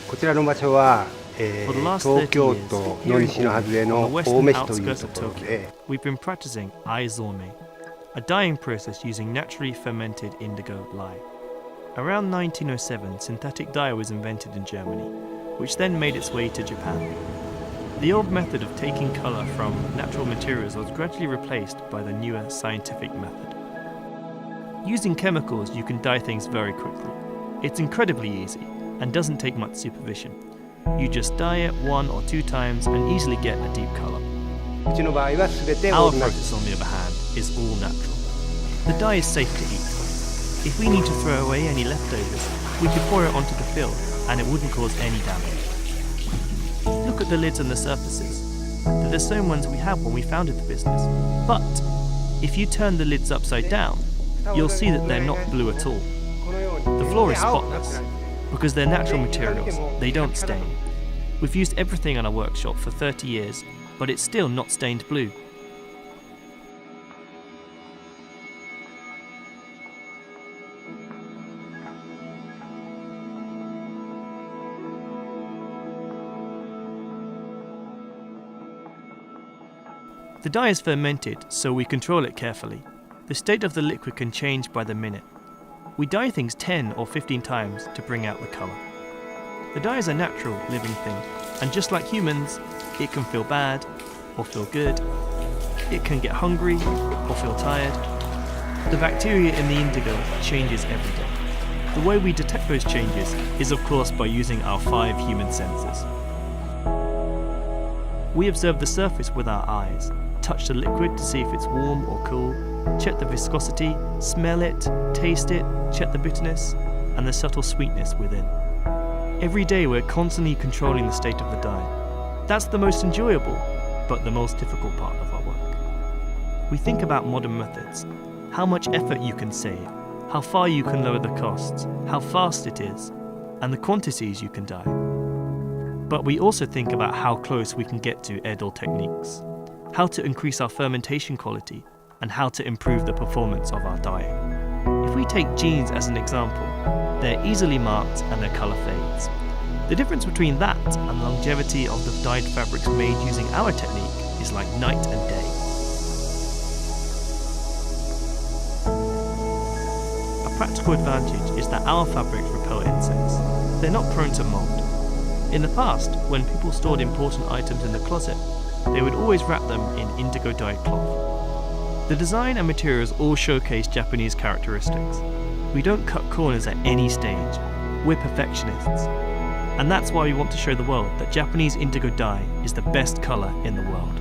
こちらの場所は、東京 years, 都 here の in 西の外れ Auckland, の on the 青梅 western 市という outskirts と of ころ Tokyo, で we've been practicing Aizome, a dyeing process using naturally fermented indigo dye. Around 1907, synthetic dye was invented in Germany, which then made its way to Japan. The old method of taking colour from natural materials was gradually replaced by the newer scientific method. Using chemicals, you can dye things very quickly. It's incredibly easy and doesn't take much supervision. You just dye it 1 or 2 times and easily get a deep colour. うちの場合は全て Our オールナチ process, on the other hand, is all natural. The dye is safe to eat. If we need to throw away any leftovers, we could pour it onto the field and it wouldn't cause any damage. Look at the lids and the surfaces. They're the same ones we had when we founded the business. But if you turn the lids upside down, you'll see that they're not blue at all. The floor is spotless. Because they're natural materials, they don't stain. We've used everything in our workshop for 30 years, but it's still not stained blue. The dye is fermented, so we control it carefully. The state of the liquid can change by the minute. We dye things 10 or 15 times to bring out the colour. The dye is a natural, living thing, and just like humans, it can feel bad or feel good. It can get hungry or feel tired. The bacteria in the indigo changes every day. The way we detect those changes is of course by using our 5 human senses. We observe the surface with our eyes, touch the liquid to see if it's warm or cool, check the viscosity, smell it, taste it, check the bitterness, and the subtle sweetness within. Every day we're constantly controlling the state of the dye. That's the most enjoyable, but the most difficult part of our work. We think about modern methods, how much effort you can save, how far you can lower the costs, how fast it is, and the quantities you can dye. But we also think about how close we can get to Edo techniques, how to increase our fermentation quality, and how to improve the performance of our dyeing. If we take jeans as an example, they're easily marked and their colour fades. The difference between that and the longevity of the dyed fabrics made using our technique is like night and day. A practical advantage is that our fabrics repel insects. They're not prone to mould. In the past, when people stored important items in the closet, they would always wrap them in indigo dyed cloth. The design and materials all showcase Japanese characteristics. We don't cut corners at any stage. We're perfectionists. And that's why we want to show the world that Japanese indigo dye is the best colour in the world.